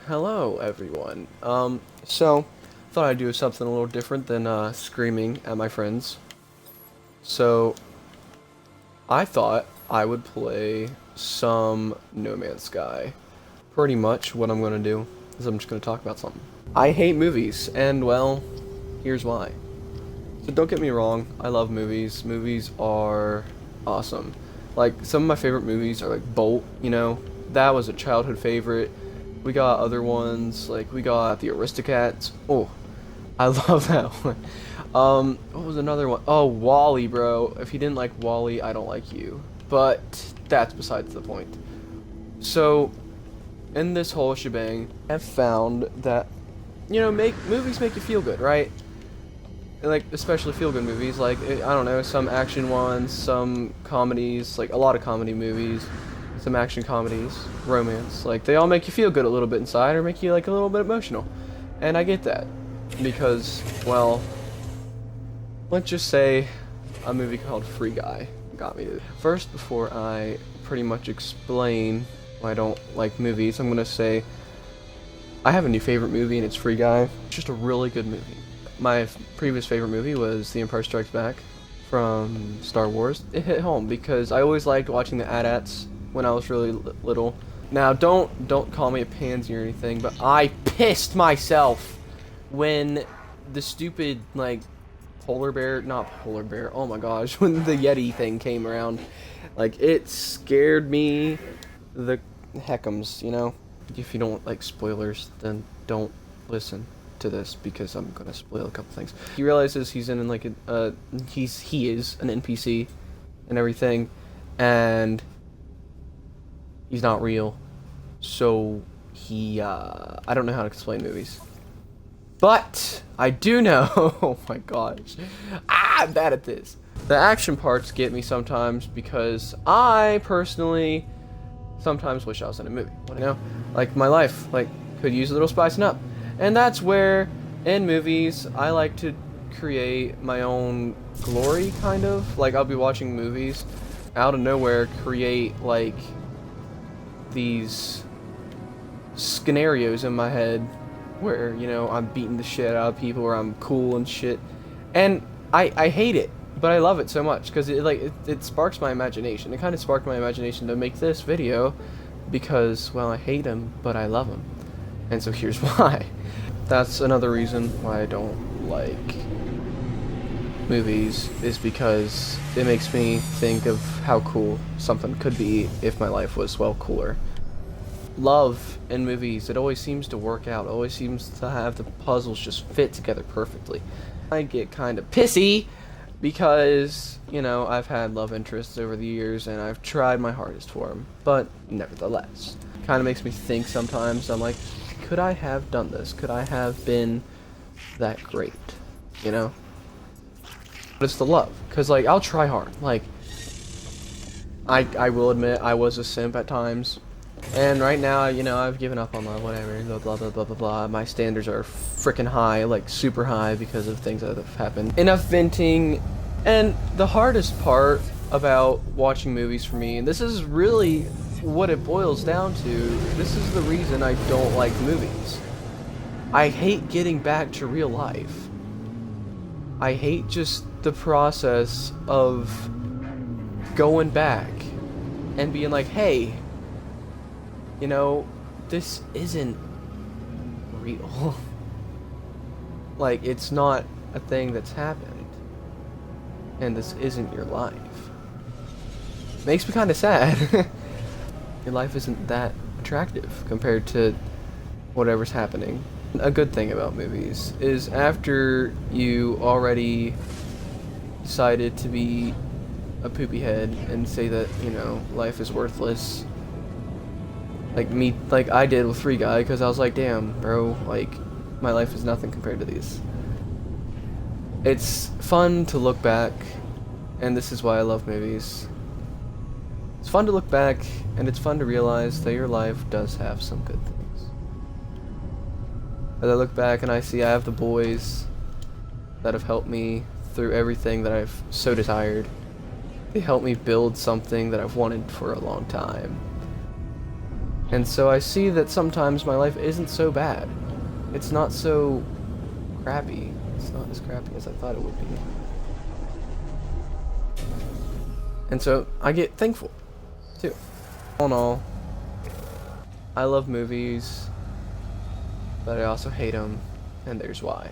Hello, everyone. So, thought I'd do something a little different than, screaming at my friends. So, I thought I would play some No Man's Sky. Pretty much what I'm gonna do is I'm just gonna talk about something. I hate movies, and, well, here's why. So don't get me wrong, I love movies. Movies are awesome. Like, some of my favorite movies are like Bolt, you know? That was a childhood favorite. We got other ones, like we got the Aristocats. Oh, I love that one. What was another one? Oh, Wally, bro. If you didn't like Wally, I don't like you. But that's besides the point. So, in this whole shebang, I've found that, make movies make you feel good, right? Like, especially feel-good movies, like, I don't know, some action ones, some comedies, like, a lot of comedy movies, some action comedies, romance, like, they all make you feel good a little bit inside, or make you, like, a little bit emotional, and I get that, because, well, let's just say a movie called Free Guy got me to. First, before I pretty much explain why I don't like movies, I'm gonna say, I have a new favorite movie, and it's Free Guy. It's just a really good movie. My previous favorite movie was The Empire Strikes Back from Star Wars. It hit home because I always liked watching the AT-ATs when I was really little. Now, don't call me a pansy or anything, but I pissed myself when the stupid, like, not polar bear, oh my gosh, when the Yeti thing came around. Like, it scared me the heckums, you know? If you don't like spoilers, then don't listen to this because I'm gonna spoil a couple things. He realizes he's in like he is an NPC and everything, and he's not real. So he I don't know how to explain movies, but I do know. Oh my gosh, I'm bad at this. The action parts get me sometimes because I personally sometimes wish I was in a movie. You know, like my life, like could use a little spicing up. And that's where, in movies, I like to create my own glory, kind of. Like, I'll be watching movies, out of nowhere, create, like, these scenarios in my head where, I'm beating the shit out of people, or I'm cool and shit. And I hate it, but I love it so much, because it sparks my imagination. It kind of sparked my imagination to make this video, because, well, I hate him, but I love him. And so here's why. That's another reason why I don't like movies, is because it makes me think of how cool something could be if my life was, well, cooler. Love in movies, it always seems to work out, always seems to have the puzzles just fit together perfectly. I get kind of pissy because, I've had love interests over the years and I've tried my hardest for them, but nevertheless, kind of makes me think sometimes. I'm like, could I have done this? Could I have been that great? But it's the love. Because, like, I'll try hard. Like, I will admit I was a simp at times. And right now, I've given up on love, whatever, blah, blah, blah, blah, blah, blah. My standards are freaking high, like, super high because of things that have happened. Enough venting. And the hardest part about watching movies for me, and this is really what it boils down to, this is the reason I don't like movies. I hate getting back to real life. I hate just the process of going back and being like, hey, this isn't real. Like, it's not a thing that's happened. And this isn't your life. Makes me kind of sad. Your life isn't that attractive compared to whatever's happening. A good thing about movies is after you already decided to be a poopy head and say that, life is worthless, like I did with Free Guy, because I was like, damn, bro, like, my life is nothing compared to these. It's fun to look back, and this is why I love movies. It's fun to look back, and it's fun to realize that your life does have some good things. As I look back and I see I have the boys that have helped me through everything that I've so desired. They helped me build something that I've wanted for a long time. And so I see that sometimes my life isn't so bad. It's not so crappy. It's not as crappy as I thought it would be. And so I get thankful, too. All in all, I love movies, but I also hate them, and there's why.